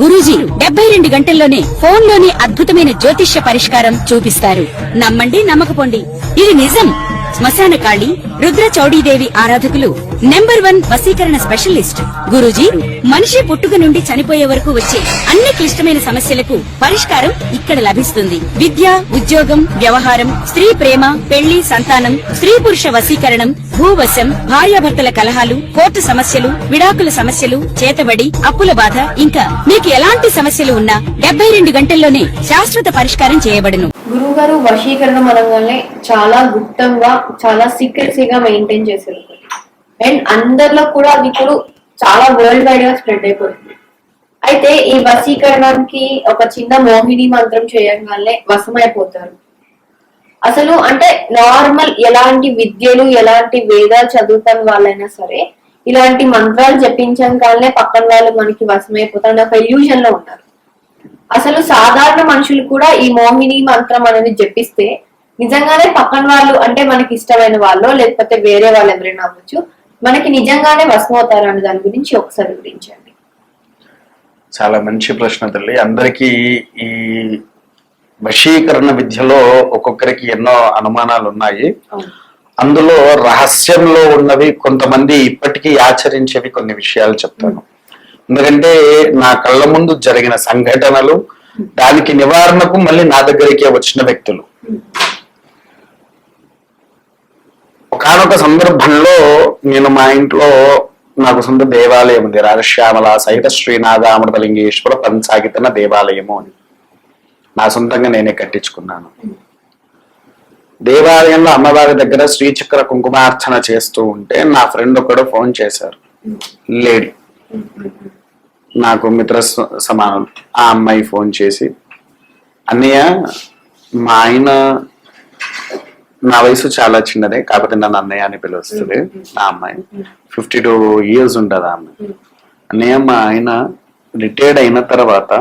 గురూజీ 72 గంటల్లోనే ఫోన్ లోని అద్భుతమైన జ్యోతిష్య పరిష్కారం చూపిస్తారు. నమ్మండి నమ్మకపోండి, ఇది నిజం. శ్మశాన కాళి రుద్ర చౌడీదేవి ఆరాధకులు నంబర్ 1 వశీకరణ స్పెషలిస్ట్. గురూజీ మనిషి పుట్టుక నుండి చనిపోయే వరకు వచ్చే అన్ని క్లిష్టమైన సమస్యలకు పరిష్కారం ఇక్కడ లభిస్తుంది. విద్య, ఉద్యోగం, వ్యవహారం, స్త్రీ ప్రేమ, పెళ్లి, సంతానం, స్త్రీ పురుష వశీకరణం, భూవశం, భార్యాభర్తల కలహాలు, కోర్టు సమస్యలు, విడాకుల సమస్యలు, చేతబడి, అప్పుల బాధ, ఇంకా మీకు ఎలాంటి సమస్యలు ఉన్నా 72 గంటల్లోనే శాశ్వత పరిష్కారం చేయబడును. గురువు గారు వశీకరణం అనగానే చాలా గుప్తంగా, చాలా సీక్రెసీగా మెయింటైన్ చేశారు. అండ్ అందరిలో కూడా అది ఇప్పుడు చాలా వరల్డ్ వైడ్ గా స్ప్రెడ్ అయిపోతుంది. అయితే ఈ వశీకరణానికి ఒక చిన్న మోహిని మంత్రం చేయగానే వశమైపోతారు. అసలు అంటే నార్మల్ ఎలాంటి విద్యలు, ఎలాంటి వేదాలు చదువుతాను వాళ్ళైనా సరే ఇలాంటి మంత్రాలు జపించగానే పక్కన వాళ్ళు మనకి వశమైపోతారు ఒక ఇల్యూజన్ లో ఉంటారు. అసలు సాధారణ మనుషులు కూడా ఈ మోహిని మంత్రం అనేది జపిస్తే నిజంగానే పక్కన వాళ్ళు అంటే మనకి ఇష్టమైన వాళ్ళు లేకపోతే వేరే వాళ్ళు ఎవరైనా అవ్వచ్చు మనకి నిజంగానే వశమవుతారు అనే దాని గురించి ఒకసారి వివరించండి. చాలా మంచి ప్రశ్న తల్లి. అందరికీ ఈ వశీకరణ విద్యలో ఒక్కొక్కరికి ఎన్నో అనుమానాలు ఉన్నాయి. అందులో రహస్యంలో ఉన్నవి కొంతమంది ఇప్పటికీ ఆచరించేవి కొన్ని విషయాలు చెప్తాను. ఎందుకంటే నా కళ్ళ ముందు జరిగిన సంఘటనలు, దానికి నివారణకు మళ్ళీ నా దగ్గరికే వచ్చిన వ్యక్తులు. ఒకనొక సందర్భంలో నేను మా ఇంట్లో నాకు సొంత దేవాలయం ఉంది, రాజశ్యామల సహిత శ్రీనాథ అమృతలింగేశ్వర పంచాగితన దేవాలయము అని నా సొంతంగా నేనే కట్టించుకున్నాను. దేవాలయంలో అమ్మవారి దగ్గర శ్రీచక్ర కుంకుమార్చన చేస్తూ ఉంటే నా ఫ్రెండ్ ఒకడు ఫోన్ చేశారు. లేడీ, నాకు మిత్ర సమానం. ఆ అమ్మాయి ఫోన్ చేసి, అన్నయ్య మా ఆయన, నా వయసు చాలా చిన్నదే కాకపోతే నన్ను అన్నయ్య అని పిలుస్తుంది. నా అమ్మాయి 52 years ఉంటుంది. ఆ అమ్మాయి, అన్నయ్య మా ఆయన రిటైర్డ్ అయిన తర్వాత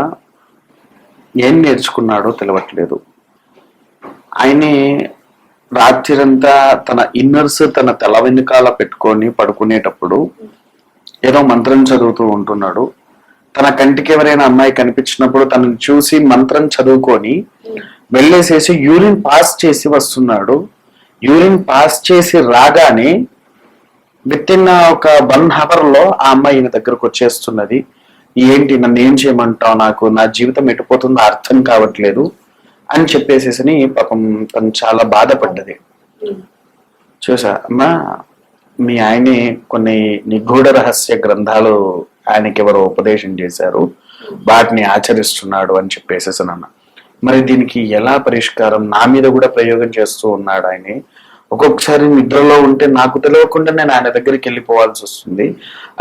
ఏం నేర్చుకున్నాడో తెలియట్లేదు. ఆయనే రాత్రిరంతా తన ఇన్నర్స్ తన తల వెనుకాల పెట్టుకొని పడుకునేటప్పుడు ఏదో మంత్రం చదువుతూ ఉంటున్నాడు. తన కంటికి ఎవరైనా అమ్మాయి కనిపించినప్పుడు తనని చూసి మంత్రం చదువుకొని వెళ్ళేసేసి యూరిన్ పాస్ చేసి వస్తున్నాడు. యూరిన్ పాస్ చేసి రాగానే విత్ ఇన్ ఒక 1 hour లో ఆ అమ్మాయి ఈయన దగ్గరకు వచ్చేస్తున్నది. ఏంటి, నన్ను ఏం చేయమంటావు, నాకు నా జీవితం ఎటుపోతుందో అర్థం కావట్లేదు అని చెప్పేసేసి పాపం తను చాలా బాధపడ్డది. చూసా అమ్మా, మీ ఆయనే కొన్ని నిగూఢ రహస్య గ్రంథాలు ఆయనకి ఎవరో ఉపదేశం చేశారు, వాటిని ఆచరిస్తున్నాడు అని చెప్పేసేసి అన్న. మరి దీనికి ఎలా పరిష్కారం, నా మీద కూడా ప్రయోగం చేస్తూ ఉన్నాడు ఆయన. ఒక్కొక్కసారి నిద్రలో ఉంటే నాకు తెలియకుండా నేను ఆయన దగ్గరికి వెళ్ళిపోవాల్సి వస్తుంది.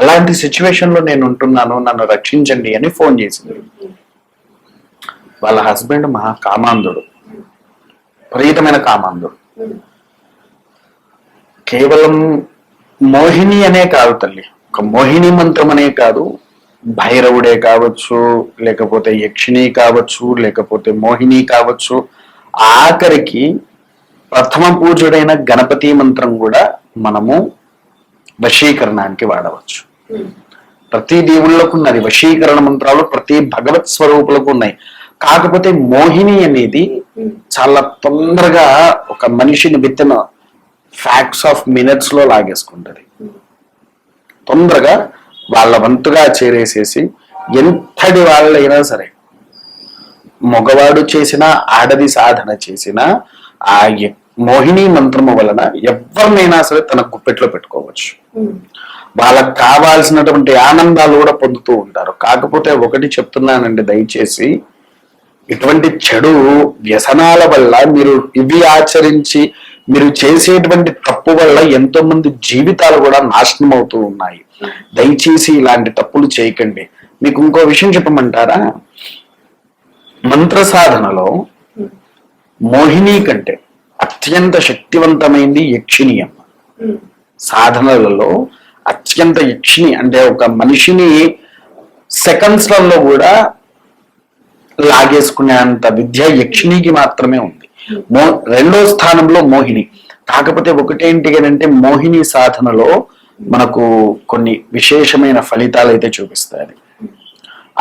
అలాంటి సిచ్యువేషన్ లో నేను ఉంటున్నాను, నన్ను రక్షించండి అని ఫోన్ చేసింది. వాళ్ళ హస్బెండ్ మహా కామాంధుడు, విపరీతమైన కామాంధుడు. కేవలం మోహిని అనే కాదు తల్లి, ఒక మోహిని మంత్రం అనే కాదు, భైరవుడే కావచ్చు, లేకపోతే యక్షిణి కావచ్చు, లేకపోతే మోహిని కావచ్చు, ఆఖరికి ప్రథమ పూజుడైన గణపతి మంత్రం కూడా మనము వశీకరణానికి వాడవచ్చు. ప్రతి దేవుళ్ళకు ఉన్నది వశీకరణ మంత్రాలు, ప్రతి భగవత్ స్వరూపులకు ఉన్నాయి. కాకపోతే మోహిని అనేది చాలా తొందరగా ఒక మనిషిని with in facts of minutes లో లాగేసుకుంటది. తొందరగా వాళ్ళ వంతుగా చేరేసేసి ఎంతటి వాళ్ళైనా సరే, మగవాడు చేసినా ఆడది సాధన చేసినా ఆ మోహిని మంత్రము వలన ఎవరినైనా సరే తన గుప్పెట్లో పెట్టుకోవచ్చు. వాళ్ళకు కావాల్సినటువంటి ఆనందాలు కూడా పొందుతూ ఉంటారు. కాకపోతే ఒకటి చెప్తున్నానండి, దయచేసి ఇటువంటి చెడు వ్యసనాల వల్ల మీరు ఇవి ఆచరించి మీరు చేసేటువంటి తప్పు వల్ల ఎంతో మంది జీవితాలు కూడా నాశనం అవుతూ ఉన్నాయి. దయచేసి ఇలాంటి తప్పులు చేయకండి. మీకు ఇంకో విషయం చెప్పమంటారా? మంత్ర సాధనలో మోహిని కంటే అత్యంత శక్తివంతమైంది యక్షిణి అమ్మ. సాధనలలో అత్యంత యక్షిణి అంటే ఒక మనిషిని సెకండ్స్లలో కూడా లాగేసుకునే అంత విద్య యక్షిణికి మాత్రమే ఉంది. రెండో స్థానంలో మోహిని. కాకపోతే ఒకటేంటి అంటే మోహిని సాధనలో మనకు కొన్ని విశేషమైన ఫలితాలు అయితే చూపిస్తాయి.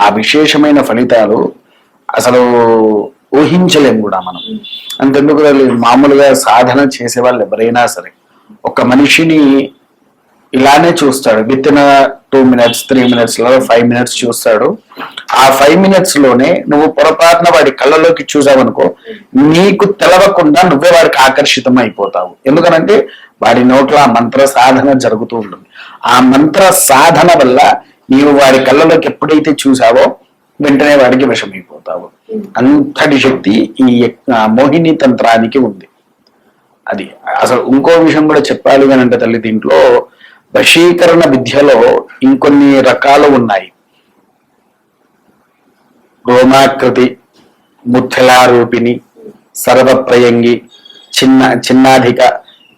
ఆ విశేషమైన ఫలితాలు అసలు ఊహించలేము కూడా మనం. అంతెందుకు మామూలుగా సాధన చేసే వాళ్ళు ఎవరైనా సరే ఒక మనిషిని ఇలానే చూస్తాడు. With in 2 minutes 3 minutes 5 minutes చూస్తాడు. ఆ 5 minutes లోనే నువ్వు పొరపాటున వాడి కళ్ళలోకి చూసావనుకో, నీకు తెలవకుండా నువ్వే వాడికి ఆకర్షితం అయిపోతావు. ఎందుకనంటే వాడి నోట్లో ఆ మంత్ర సాధన జరుగుతూ ఉంటుంది. ఆ మంత్ర సాధన వల్ల నీవు వాడి కళ్ళలోకి ఎప్పుడైతే చూసావో వెంటనే వాడికి విషమైపోతావు. అంతటి శక్తి ఈ మోహిని తంత్రానికి ఉంది. అది అసలు ఇంకో విషయం కూడా చెప్పాలి అని అంటే తల్లి, దీంట్లో వశీకరణ విద్యలో ఇంకొన్ని రకాలు ఉన్నాయి. రోమాకృతి, ముథలారూపిణి, సర్వప్రయంగి, చిన్నాధిక,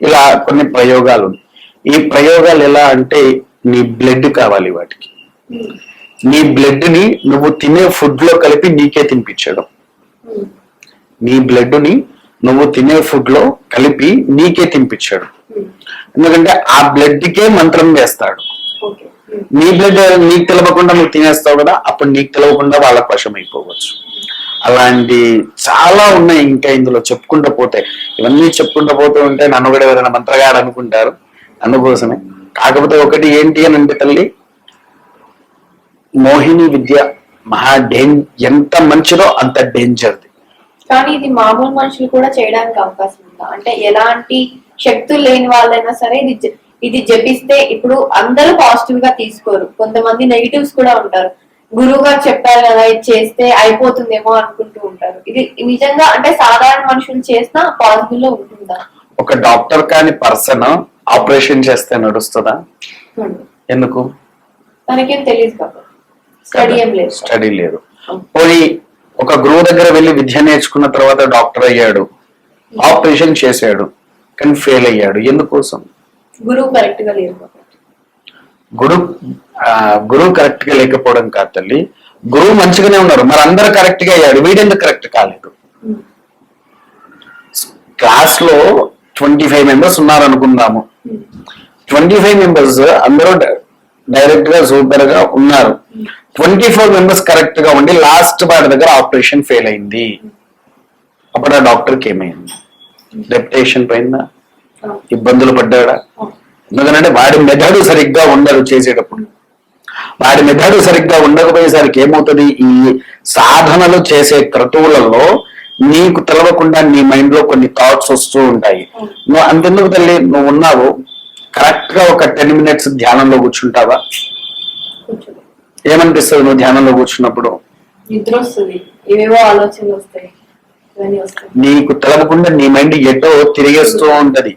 ఇలా కొన్ని ప్రయోగాలు ఉన్నాయి. ఈ ప్రయోగాలు ఎలా అంటే నీ బ్లడ్ కావాలి వాటికి. నీ బ్లడ్ ని నువ్వు తినే ఫుడ్ లో కలిపి నీకే తినిపించడం. నీ బ్లడ్ ని నువ్వు తినే ఫుడ్ లో కలిపి నీకే తినిపించాడు. ఎందుకంటే ఆ బ్లడ్ కే మంత్రం వేస్తాడు. నీ బ్లడ్ నీకు తెలవకుండా నువ్వు తినేస్తావు కదా, అప్పుడు నీకు తెలవకుండా వాళ్ళకు వశం అయిపోవచ్చు. అలాంటి చాలా ఉన్నాయి. ఇంకా ఇందులో చెప్పుకుంటూ పోతే, ఇవన్నీ చెప్పుకుంటూ పోతూ ఉంటే నన్ను కూడా ఎవరైనా మంత్రగాడు అనుకుంటారు. అందుకోసమే. కాకపోతే ఒకటి ఏంటి అని అంటే తల్లి, మోహిని విద్య ఎంత మంచిదో అంత డేంజర్ది. కానీ ఇది మామూలు మనుషులు కూడా చేయడానికి అవకాశం ఉందా? అంటే ఎలాంటి శక్తులు లేని వాళ్ళైనా సరే ఇది జపిస్తే, ఇప్పుడు అందరూ పాజిటివ్ గా తీసుకోరు, కొంతమంది నెగిటివ్స్ కూడా ఉంటారు. గురువు గారు చెప్పారు కదా ఇది చేస్తే అయిపోతుందేమో అనుకుంటూ ఉంటారు. ఇది నిజంగా అంటే సాధారణ మనుషులు చేసినా పాజిటివ్ లో ఉంటుందా? ఒక డాక్టర్ కాని పర్సన్ ఆపరేషన్ చేస్తే నడుస్తుందా? ఎందుకు? తనకేం తెలియదు కాబట్టి, స్టడీ లేదు. పోయి ఒక గురువు దగ్గర వెళ్ళి విద్య నేర్చుకున్న తర్వాత డాక్టర్ అయ్యాడు, ఆపరేషన్ చేశాడు, కానీ ఫెయిల్ అయ్యాడు. ఎందుకోసం? గురువు కరెక్ట్ గా లేదు. గురువు కరెక్ట్ గా లేకపోవడం కాదు తల్లి, గురువు మంచిగానే ఉన్నారు, మరి అందరు కరెక్ట్ గా అయ్యాడు, వీడెందుకు కరెక్ట్ కాలేదు? క్లాస్ లో 25 members ఉన్నారు అనుకుందాము. 25 members అందరూ డైరెక్ట్ గా సూపర్ గా ఉన్నారు. 24 members కరెక్ట్ గా ఉండి లాస్ట్ వాడి దగ్గర ఆపరేషన్ ఫెయిల్ అయింది. అప్పుడు ఆ డాక్టర్కి ఏమైంది? రెప్యుటేషన్ పోయిందా? ఇబ్బందులు పడ్డాడా? ఎందుకంటే వాడి మెథడు సరిగ్గా ఉండదు చేసేటప్పుడు. వాడి మెథడు సరిగ్గా ఉండకపోయేసరికి ఏమవుతుంది? ఈ సాధనలు చేసే క్రతువులలో నీకు తెలవకుండా నీ మైండ్ లో కొన్ని థాట్స్ వస్తూ ఉంటాయి. నువ్వు అంతెందుకు తల్లి, నువ్వు ఉన్నావు కరెక్ట్ గా ఒక 10 minutes ధ్యానంలో కూర్చుంటావా? ఏమనిపిస్తుంది నువ్వు ధ్యానంలో కూర్చున్నప్పుడు? నిద్ర వస్తుంది, ఏవేవో ఆలోచనలు వస్తాయి. నీకు తెలవకుండా నీ మైండ్ ఎటో తిరిగేస్తూ ఉంటది.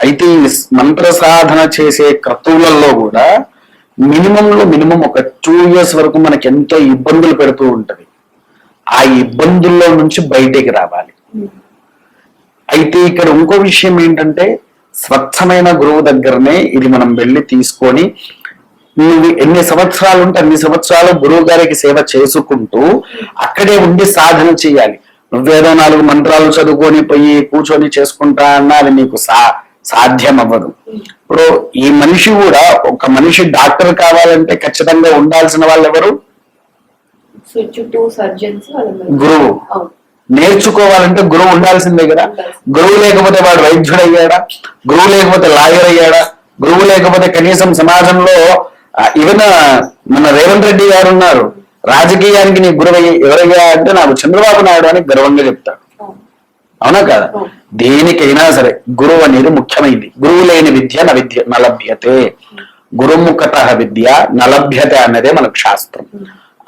అయితే మంత్ర సాధన చేసే క్రతువులలో కూడా మినిమం ఒక 2 years వరకు మనకి ఎంతో ఇబ్బందులు పెడుతూ ఉంటది. ఆ ఇబ్బందుల్లో నుంచి బయటికి రావాలి. అయితే ఇక్కడ ఇంకో విషయం ఏంటంటే, స్వచ్ఛమైన గురువు దగ్గరనే ఇది మనం వెళ్ళి తీసుకొని, నువ్వు ఎన్ని సంవత్సరాలు ఉంటే అన్ని సంవత్సరాలు గురువు గారికి సేవ చేసుకుంటూ అక్కడే ఉండి సాధన చేయాలి. నువ్వేదో 4 మంత్రాలు చదువుకొని పోయి కూర్చొని చేసుకుంటా అన్నా అది నీకు సాధ్యం అవ్వదు. ఇప్పుడు ఈ మనిషి కూడా, ఒక మనిషి డాక్టర్ కావాలంటే ఖచ్చితంగా ఉండాల్సిన వాళ్ళు ఎవరు? గురువు. నేర్చుకోవాలంటే గురువు ఉండాల్సిందే కదా. గురువు లేకపోతే వాడు వైద్యుడు అయ్యాడా? గురువు లేకపోతే లాయర్ అయ్యాడా? గురువు లేకపోతే కనీసం సమాజంలో ఈవెన్ మన రేవంత్ రెడ్డి గారు ఉన్నారు, రాజకీయానికి నీ గురువు ఎవరయ్యా అంటే నాకు చంద్రబాబు నాయుడు అని గర్వంగా చెప్తాడు. అవునా కదా? దేనికైనా సరే గురువు అనేది ముఖ్యమైనది. గురువు లేని విద్య నలభ్యతే, గురుముఖత విద్య నలభ్యతే అన్నదే మనకు శాస్త్రం.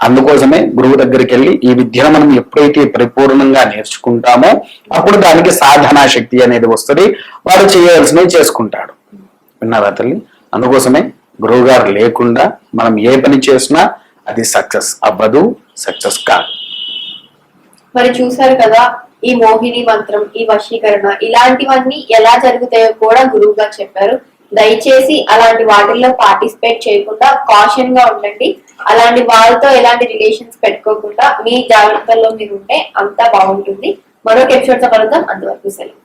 అందుకోసమే గురువు దగ్గరికి వెళ్ళి ఈ విద్యను మనం ఎప్పుడైతే పరిపూర్ణంగా నేర్చుకుంటామో అప్పుడు దానికి సాధనా శక్తి అనేది వస్తుంది. వాడు చేయవలసినవి చేసుకుంటాడు. విన్నారా తల్లి? అందుకోసమే గురువు గారు లేకుండా మనం ఏ పని చేసినా అది సక్సెస్ అవ్వదు, సక్సెస్ కాదు. మరి చూసారు కదా, ఈ మోహిని మంత్రం, ఈ వశీకరణ, ఇలాంటివన్నీ ఎలా జరుగుతాయో కూడా గురువు గారు చెప్పారు. దయచేసి అలాంటి వాటిల్లో పార్టిసిపేట్ చేయకుండా కాషన్ గా ఉండండి. అలాంటి వాళ్ళతో ఎలాంటి రిలేషన్స్ పెట్టుకోకుండా మీ జాగ్రత్తల్లో మీరు ఉంటే అంతా బాగుంటుంది. మరొక ఎపిసోడ్ తో కలుద్దాం. అంతవరకు సెలవు.